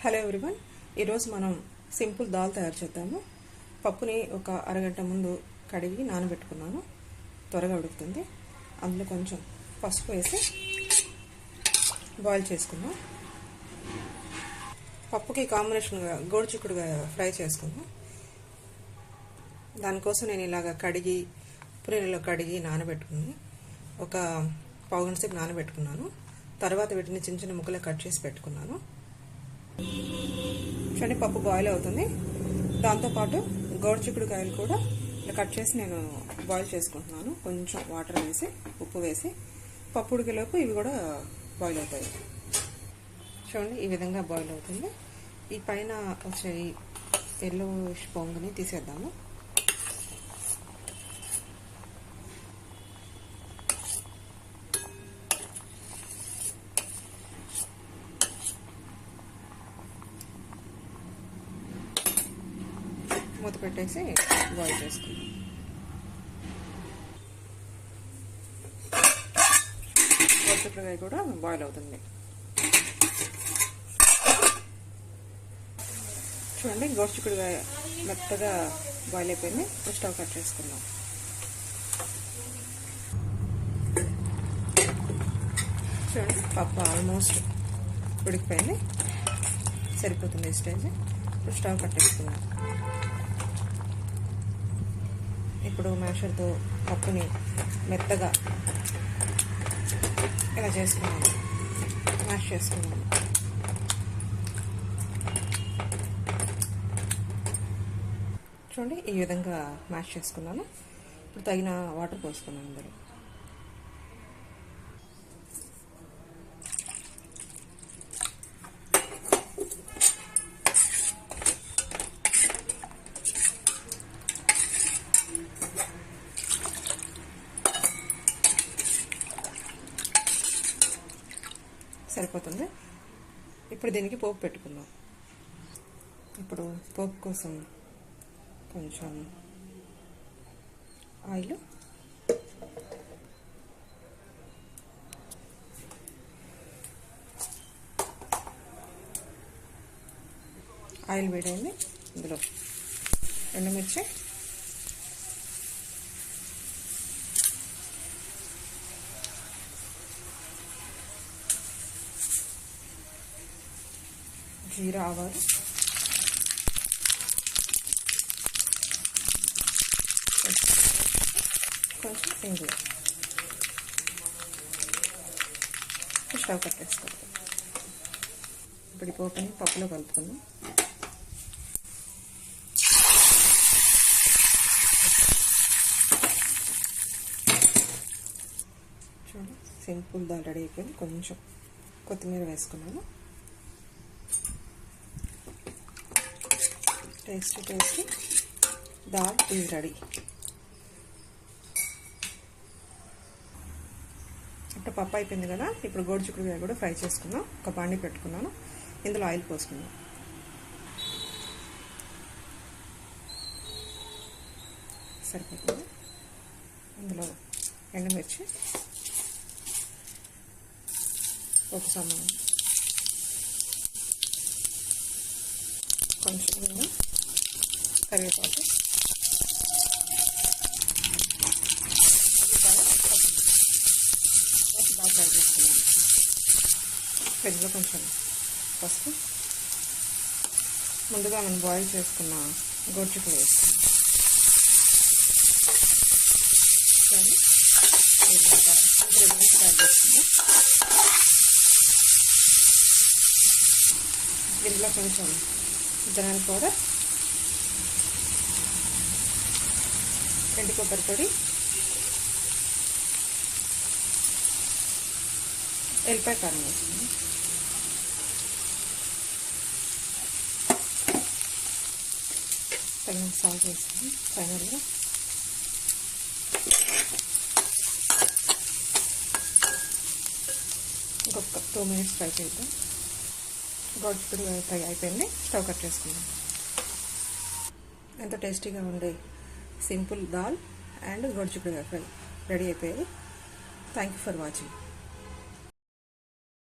Hello everyone, ఈరోజు మనం simple dal తయారు చేద్దాము. పప్పుని ఒక అరగంట ముందు కడిగి నానబెట్టుకున్నాను. త్వరగా ఉడుకుతుంది. అందులో కొంచెం పసుపు వేసి బాయిల్ చేసుకున్నాం. పప్పుకి కాంబినేషన్గా గోరుచిక్కుడుగా ఫ్రై చేసుకున్నాం. దానికోసం నేను ఇలాగ కడిగి ఉప్పు కడిగి నానబెట్టుకుని ఒక పావుగంట సేపు నానబెట్టుకున్నాను. తర్వాత వీటిని చిన్న చిన్న ముక్కలు కట్ చేసి పెట్టుకున్నాను. చూడండి, పప్పు బాయిల్ అవుతుంది. దాంతోపాటు గోరుచిక్కుడుకాయలు కూడా ఇలా కట్ చేసి నేను బాయిల్ చేసుకుంటున్నాను. కొంచెం వాటర్ వేసి ఉప్పు వేసి పప్పు ఉడికేలోపు ఇవి కూడా బాయిల్ అవుతాయి. చూడండి, ఈ విధంగా బాయిల్ అవుతుంది. ఈ పైన వచ్చే ఎల్లో పొంగుని తీసేద్దాము. మూత పెట్టేసి బాయిల్ చేసుకుందాం. గోరుచిక్కుడుకాయ కూడా బాయిల్ అవుతుంది. చూడండి, గోరుచిక్కుడుకాయ మెత్తగా బాయిల్ అయిపోయింది. స్టవ్ కట్ చేసుకుందాం. చూడండి, పప్పు ఆల్మోస్ట్ ఉడికిపోయింది. సరిపోతుంది ఈ స్టేజ్. ఇప్పుడు స్టవ్ కట్టేసుకుందాం. ఇప్పుడు మ్యాషర్తో పప్పుని మెత్తగా ఇలా చేసుకున్నాను, మ్యాష్ చేసుకున్నాను. చూడండి, ఈ విధంగా మ్యాష్ చేసుకున్నాను. ఇప్పుడు తగిన వాటర్ పోసుకున్నాను ఇందులో. సరిపోతుంది. ఇప్పుడు దీనికి పోపు పెట్టుకుందాం. ఇప్పుడు పోపు కోసం కొంచెం ఆయిల్, ఆయిల్ వేడైంది. ఇందులో ఎండుమిర్చి, జీరా, ఆవాలు, కొంచెం ఇంగువ. స్టవ్ కట్టేసుకోవాలి. ఇప్పుడు ఈ పోపుని పప్పులో కలుపుకుందాం. చూడండి, సింపుల్ దాల్ రెడీ అయిపోయింది. కొంచెం కొత్తిమీర వేసుకున్నాను. Tasty dal is ready. అంటే పప్పు అయిపోయింది కదా. ఇప్పుడు గోరుచిక్కుడుకాయ కూడా ఫ్రై చేసుకున్నాం. ఒక బాండి పెట్టుకున్నాను. ఇందులో ఆయిల్ పోసుకున్నాం. సరిపోతుంది. ఇందులో ఎండుమిర్చి, ఒక సమానం, కొంచెం కరివేపాకు, బాగా ఫ్రై చేసుకున్నాను. పెద్దగా కొంచెం పసుపు, ముందుగా మనం బాయిల్ చేసుకున్న గోరుచిక్కుడు వేసుకున్నాం. ఫ్రై చేసుకుందాం. దీంట్లో కొంచెం ధనియాల పౌడర్, ఎండు కొబ్బరి పొడి, ఎల్లిపాయ కారం వేసుకుందాం. తగిన సాల్ట్ వేసుకుందాం. ఫైనల్గా ఇంకొక 2 minutes ఫ్రై చేద్దాం. గోరుచిక్కుడు ఫ్రై అయిపోయింది. స్టవ్ కట్ చేసుకుందాం. ఎంతో టేస్టీగా ఉండే సింపుల్ దాల్ అండ్ గోరుచిక్కుడుకాయ ఫ్రై రెడీ అయిపోయాయి. Thank you for watching.